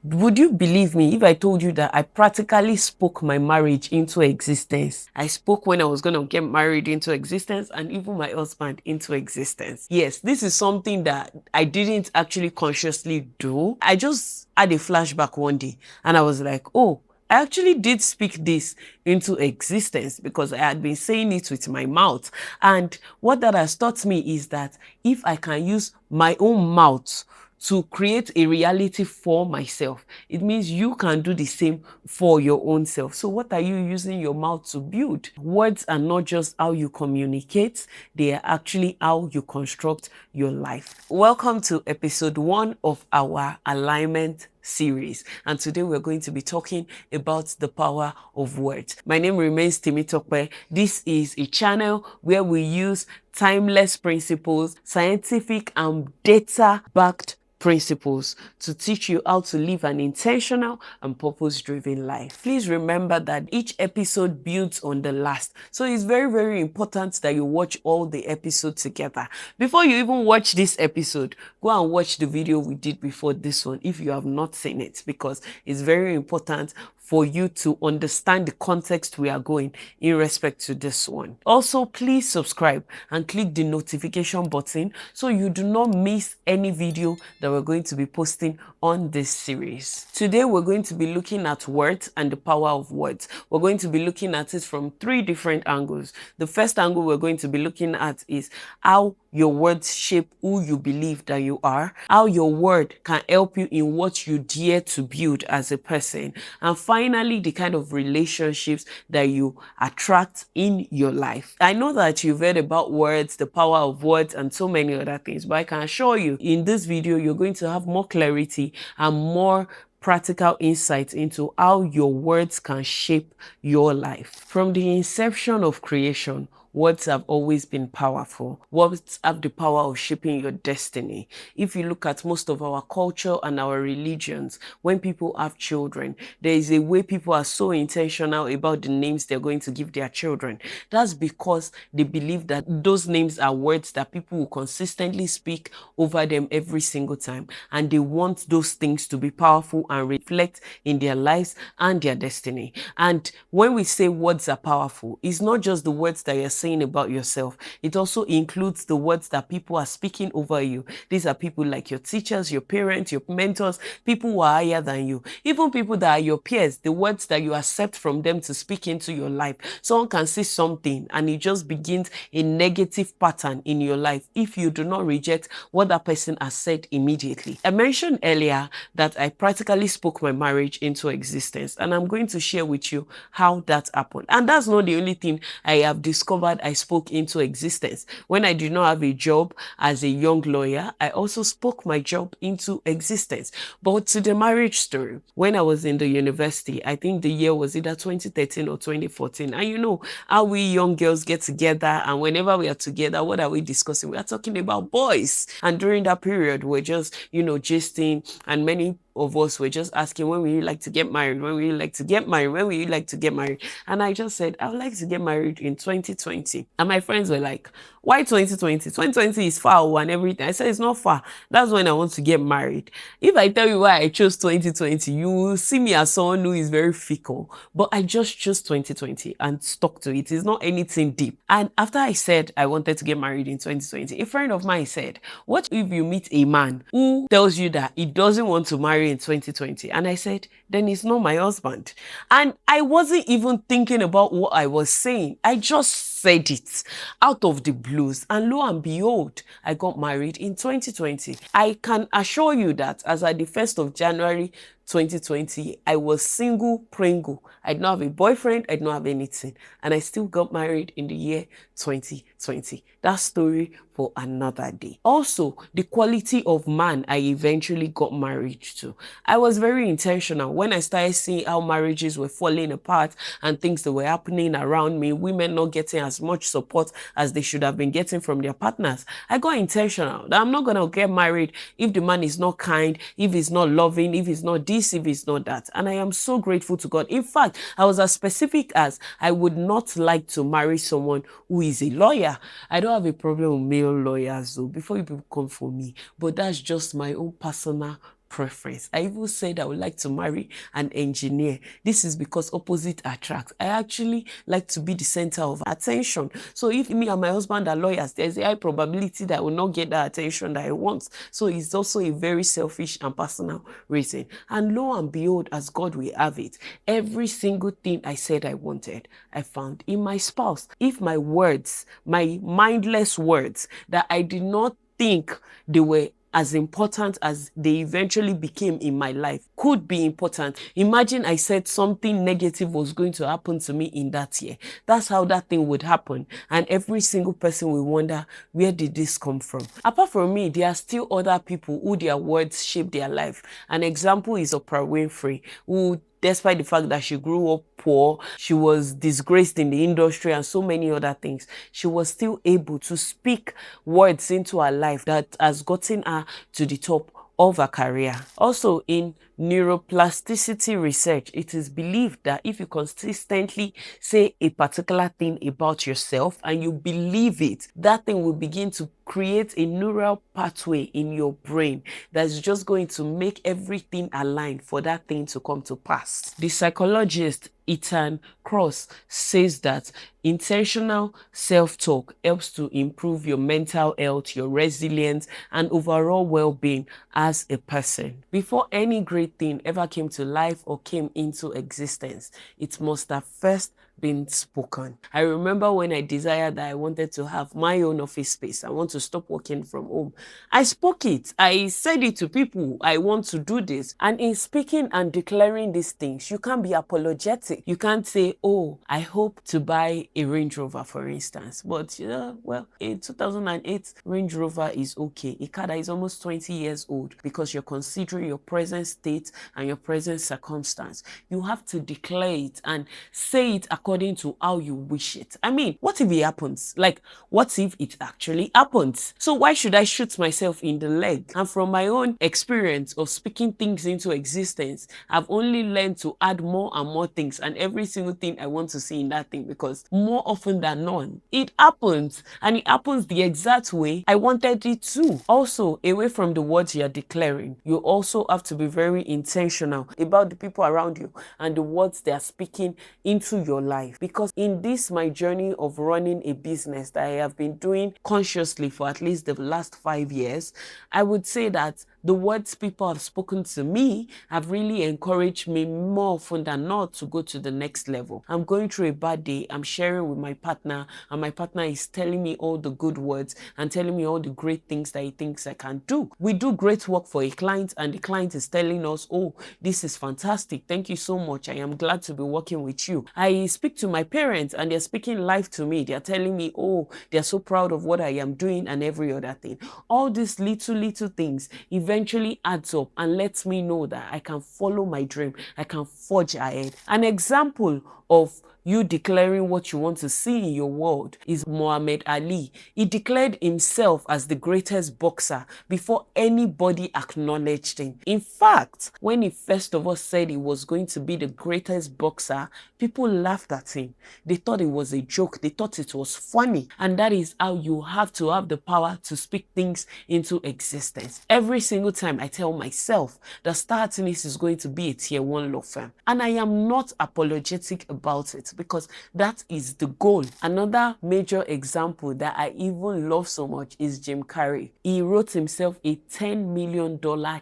Would you believe me if I told you that I practically spoke my marriage into existence? I spoke when I was going to get married into existence, and even my husband into existence. Yes, this is something that I didn't actually consciously do. I just had a flashback one day and I was like, oh, I actually did speak this into existence because I had been saying it with my mouth. And what that has taught me is that if I can use my own mouth to create a reality for myself, it means you can do the same for your own self. So what are you using your mouth to build? Words are not just how you communicate, they are actually how you construct your life. Welcome to episode 1 of our alignment series, and today we're going to be talking about the power of words. My name remains Timitope. This is a channel where we use timeless principles, scientific and data-backed principles to teach you how to live an intentional and purpose-driven life. Please remember that each episode builds on the last. So it's very, very important that you watch all the episodes together. Before you even watch this episode, go and watch the video we did before this one if you have not seen it, because it's very important for you to understand the context we are going in respect to this one. Also, please subscribe and click the notification button so you do not miss any video that we're going to be posting on this series. Today, we're going to be looking at words and the power of words. We're going to be looking at it from 3 different angles. The first angle we're going to be looking at is how your words shape who you believe that you are, how your word can help you in what you dare to build as a person, and finally, the kind of relationships that you attract in your life. I know that you've heard about words, the power of words, and so many other things, but I can assure you in this video, you're going to have more clarity and more practical insights into how your words can shape your life. From the inception of creation, words have always been powerful. Words have the power of shaping your destiny. If you look at most of our culture and our religions, when people have children, there is a way people are so intentional about the names they're going to give their children. That's because they believe that those names are words that people will consistently speak over them every single time. And they want those things to be powerful and reflect in their lives and their destiny. And when we say words are powerful, it's not just the words that you're saying about yourself. It also includes the words that people are speaking over you. These are people like your teachers, your parents, your mentors, people who are higher than you, even people that are your peers, the words that you accept from them to speak into your life. Someone can say something and it just begins a negative pattern in your life if you do not reject what that person has said immediately. I mentioned earlier that I practically spoke my marriage into existence, and I'm going to share with you how that happened. And that's not the only thing I have discovered I spoke into existence. When I did not have a job as a young lawyer, I also spoke my job into existence. But to the marriage story, when I was in the university, I think the year was either 2013 or 2014. And you know how we young girls get together, and whenever we are together, what are we discussing? We are talking about boys. And during that period, we're just, gisting, and many of us were just asking, when would you like to get married? When would you like to get married? When would you like to get married? And I just said, I would like to get married in 2020. And my friends were like, why 2020? 2020 is far and everything. I said, it's not far. That's when I want to get married. If I tell you why I chose 2020, you will see me as someone who is very fickle. But I just chose 2020 and stuck to it. It's not anything deep. And after I said I wanted to get married in 2020, a friend of mine said, what if you meet a man who tells you that he doesn't want to marry in 2020? And I said, then he's not my husband. And I wasn't even thinking about what I was saying. I just said it out of the blues, and lo and behold, I got married in 2020. I can assure you that as at the 1st of January 2020, I was single pringle. I did not have a boyfriend, I did not have anything, and I still got married in the year 2020. That story for another day. Also, the quality of man I eventually got married to. I was very intentional when I started seeing how marriages were falling apart and things that were happening around me, women not getting as much support as they should have been getting from their partners. I got intentional that I'm not going to get married if the man is not kind, if he's not loving, if he's not this, if he's not that. And I am so grateful to God. In fact, I was as specific as I would not like to marry someone who is a lawyer. I don't have a problem with male lawyers though, before you people come for me, but that's just my own personal preference. I even said I would like to marry an engineer. This is because opposite attract. I actually like to be the center of attention. So if me and my husband are lawyers, there's a high probability that I will not get the attention that I want. So it's also a very selfish and personal reason. And lo and behold, as God will have it, every single thing I said I wanted, I found in my spouse. If my words, my mindless words that I did not think they were as important as they eventually became in my life could be important. Imagine I said something negative was going to happen to me in that year. That's how that thing would happen. And every single person will wonder, where did this come from? Apart from me, there are still other people who their words shape their life. An example is Oprah Winfrey, who, despite the fact that she grew up poor, she was disgraced in the industry and so many other things, she was still able to speak words into her life that has gotten her to the top of her career. Also, in neuroplasticity research, it is believed that if you consistently say a particular thing about yourself and you believe it, that thing will begin to create a neural pathway in your brain that's just going to make everything align for that thing to come to pass. The psychologist Ethan Cross says that intentional self-talk helps to improve your mental health, your resilience, and overall well-being as a person. Before any great thing ever came to life or came into existence, it must have first been spoken. I remember when I desired that I wanted to have my own office space. I want to stop working from home. I spoke it. I said it to people. I want to do this. And in speaking and declaring these things, you can't be apologetic. You can't say, oh, I hope to buy a Range Rover, for instance. But, well, in 2008, Range Rover is okay. A car that is almost 20 years old, because you're considering your present state and your present circumstance. You have to declare it and say it according to how you wish it. I mean, what if it happens? Like, what if it actually happens? So why should I shoot myself in the leg? And from my own experience of speaking things into existence, I've only learned to add more and more things and every single thing I want to see in that thing, because more often than not, it happens, and it happens the exact way I wanted it to. Also, away from the words you're declaring, you also have to be very intentional about the people around you and the words they are speaking into your life. Because in this, my journey of running a business that I have been doing consciously for at least the last 5 years, I would say that the words people have spoken to me have really encouraged me more often than not to go to the next level. I'm going through a bad day, I'm sharing with my partner, and my partner is telling me all the good words and telling me all the great things that he thinks I can do. We do great work for a client, and the client is telling us, oh, this is fantastic, thank you so much, I am glad to be working with you. I speak to my parents and they're speaking life to me. They're telling me, oh, they're so proud of what I am doing and every other thing. All these little things eventually adds up and lets me know that I can follow my dream, I can forge ahead. An example of you declaring what you want to see in your world is Muhammad Ali. He declared himself as the greatest boxer before anybody acknowledged him. In fact, when he first of all said he was going to be the greatest boxer, people laughed at him. They thought it was a joke. They thought it was funny. And that is how you have to have the power to speak things into existence. Every single time I tell myself that Star Tennis is going to be a tier 1 law firm, and I am not apologetic about it, because that is the goal. Another major example that I even love so much is Jim Carrey. He wrote himself a $10 million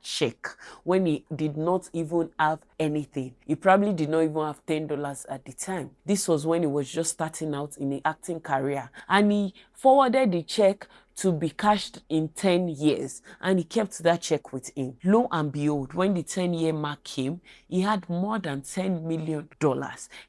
check when he did not even have anything. He probably did not even have $10 at the time. This was when he was just starting out in the acting career, and he forwarded the check to be cashed in 10 years, and he kept that check with him. Lo and behold, when the 10-year mark came, he had more than $10 million.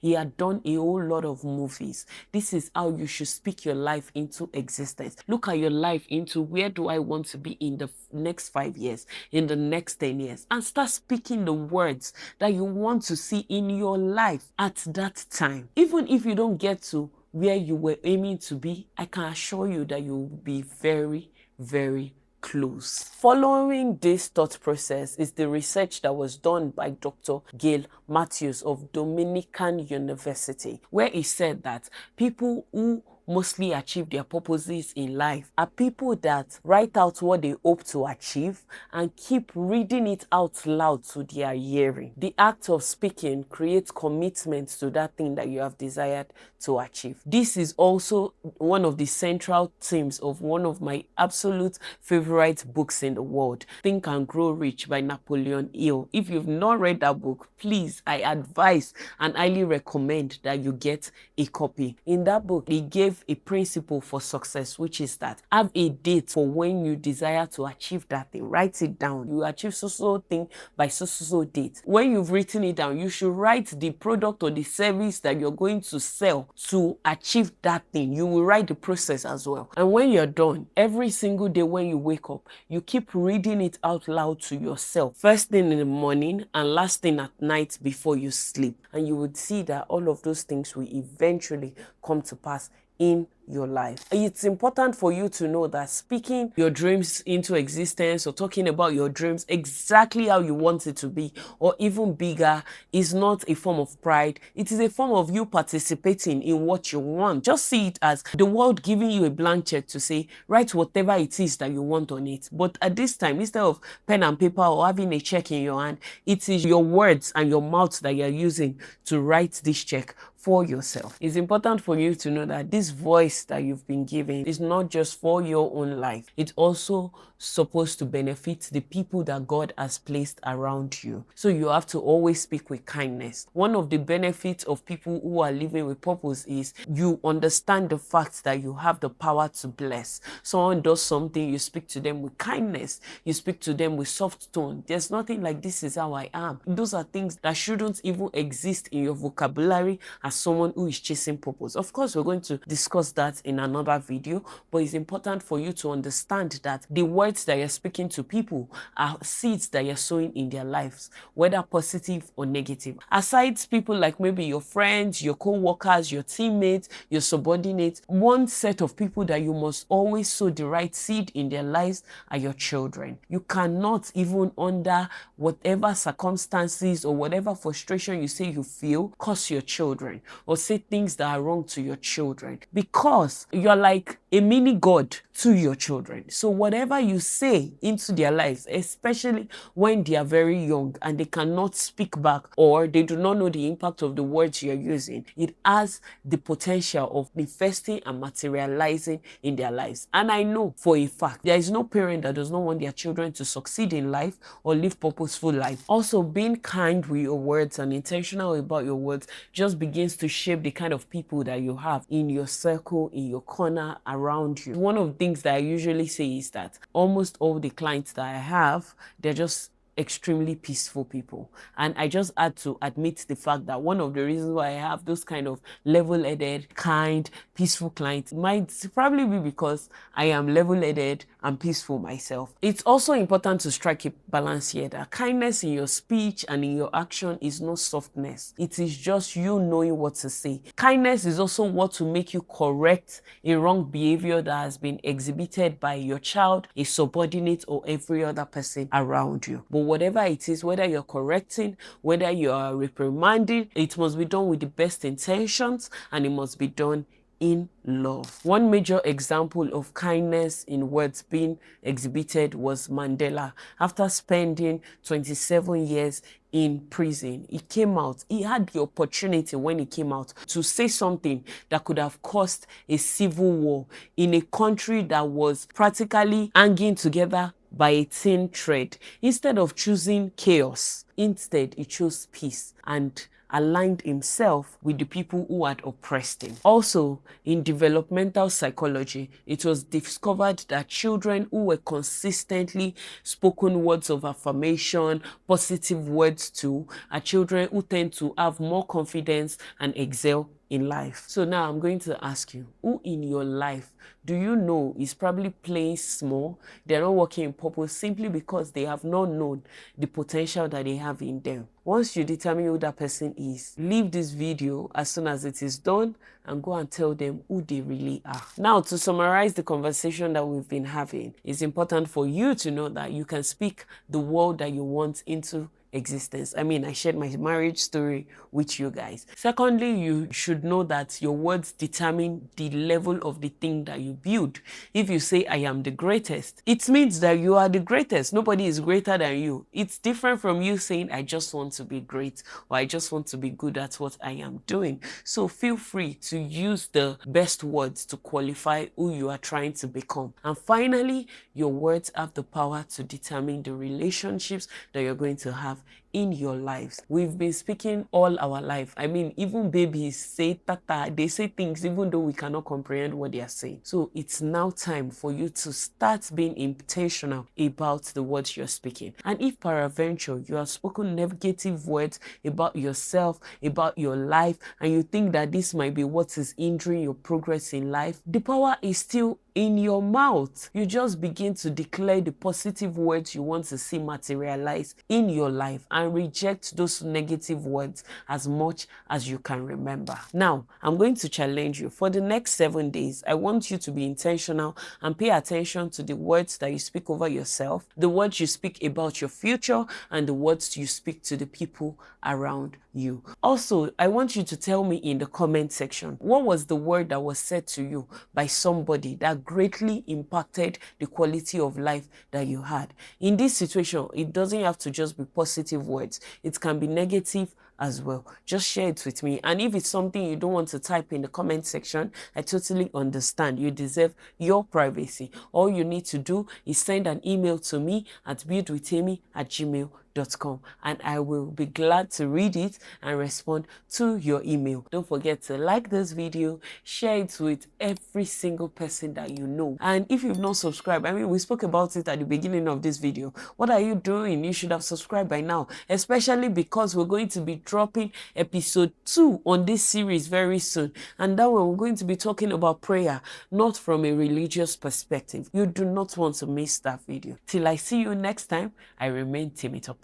He had done a whole lot of movies. This is how you should speak your life into existence. Look at your life into, where do I want to be in the next 5 years, in the next 10 years, and start speaking the words that you want to see in your life at that time. Even if you don't get to where you were aiming to be, I can assure you that you will be very, very close. Following this thought process is the research that was done by Dr. Gail Matthews of Dominican University, where he said that people who mostly achieve their purposes in life are people that write out what they hope to achieve and keep reading it out loud to their hearing. The act of speaking creates commitment to that thing that you have desired to achieve. This is also one of the central themes of one of my absolute favorite books in the world, Think and Grow Rich by Napoleon Hill. If you've not read that book, please, I advise and highly recommend that you get a copy. In that book, he gave a principle for success, which is that have a date for when you desire to achieve that thing. Write it down. You achieve so thing by so date. When you've written it down, you should write the product or the service that you're going to sell to achieve that thing. You will write the process as well. And when you're done, every single day when you wake up, you keep reading it out loud to yourself. First thing in the morning and last thing at night before you sleep. And you would see that all of those things will eventually come to pass in your life. It's important for you to know that speaking your dreams into existence or talking about your dreams exactly how you want it to be or even bigger is not a form of pride. It is a form of you participating in what you want. Just see it as the world giving you a blank check to say, write whatever it is that you want on it. But at this time, instead of pen and paper or having a check in your hand, it is your words and your mouth that you're using to write this check for yourself. It's important for you to know that this voice that you've been given is not just for your own life. It's also supposed to benefit the people that God has placed around you. So you have to always speak with kindness. One of the benefits of people who are living with purpose is you understand the fact that you have the power to bless. Someone does something, you speak to them with kindness. You speak to them with soft tone. There's nothing like this is how I am. Those are things that shouldn't even exist in your vocabulary as someone who is chasing purpose. Of course, we're going to discuss that in another video, but it's important for you to understand that the words that you're speaking to people are seeds that you're sowing in their lives, whether positive or negative. Aside people like maybe your friends, your co-workers, your teammates, your subordinates, one set of people that you must always sow the right seed in their lives are your children. You cannot, even under whatever circumstances or whatever frustration you say you feel, curse your children or say things that are wrong to your children, because you're like a mini God to your children. So whatever you say into their lives, especially when they are very young and they cannot speak back or they do not know the impact of the words you're using, it has the potential of manifesting and materializing in their lives. And I know for a fact there is no parent that does not want their children to succeed in life or live purposeful life. Also, being kind with your words and intentional about your words just begins to shape the kind of people that you have in your circle, in your corner, around you. One of the things that I usually say is that almost all the clients that I have, they're just extremely peaceful people. And I just had to admit the fact that one of the reasons why I have those kind of level-headed, kind, peaceful clients might probably be because I am level-headed and peaceful myself. It's also important to strike a balance here that kindness in your speech and in your action is not softness. It is just you knowing what to say. Kindness is also what will make you correct a wrong behavior that has been exhibited by your child, a subordinate, or every other person around you. But whatever it is, whether you're correcting, whether you are reprimanding, it must be done with the best intentions and it must be done in love. One major example of kindness in words being exhibited was Mandela. After spending 27 years in prison, he came out. He had the opportunity when he came out to say something that could have caused a civil war in a country that was practically hanging together by a thin thread. Instead of choosing chaos, instead he chose peace and aligned himself with the people who had oppressed him. Also, in developmental psychology, it was discovered that children who were consistently spoken words of affirmation, positive words to, are children who tend to have more confidence and excel in life. So now I'm going to ask you, who in your life do you know is probably playing small? They're not working in purpose simply because they have not known the potential that they have in them. Once you determine who that person is, leave this video as soon as it is done and go and tell them who they really are. Now, to summarize the conversation that we've been having, it's important for you to know that you can speak the world that you want into existence. I mean, I shared my marriage story with you guys. Secondly, you should know that your words determine the level of the thing that you build. If you say, I am the greatest, it means that you are the greatest. Nobody is greater than you. It's different from you saying, I just want to be great, or I just want to be good at what I am doing. So feel free to use the best words to qualify who you are trying to become. And finally, your words have the power to determine the relationships that you're going to have in your lives. We've been speaking all our life. I mean, even babies say tata, they say things even though we cannot comprehend what they are saying. So it's now time for you to start being intentional about the words you're speaking. And if peradventure you have spoken negative words about yourself, about your life, and you think that this might be what is hindering your progress in life, the power is still in your mouth. You just begin to declare the positive words you want to see materialize in your life and reject those negative words as much as you can remember. Now, I'm going to challenge you. For the next 7 days, I want you to be intentional and pay attention to the words that you speak over yourself, the words you speak about your future, and the words you speak to the people around you. Also, I want you to tell me in the comment section, what was the word that was said to you by somebody that greatly impacted the quality of life that you had? In this situation, it doesn't have to just be positive words. It can be negative as well. Just share it with me. And if it's something you don't want to type in the comment section, I totally understand. You deserve your privacy. All you need to do is send an email to me at buildwithamy@gmail.com, and I will be glad to read it and respond to your email. Don't forget to like this video, share it with every single person that you know. And if you've not subscribed, I mean, we spoke about it at the beginning of this video. What are you doing? You should have subscribed by now, especially because we're going to be dropping episode 2 on this series very soon. And that one, we're going to be talking about prayer, not from a religious perspective. You do not want to miss that video. Till I see you next time, I remain Timmy Tope.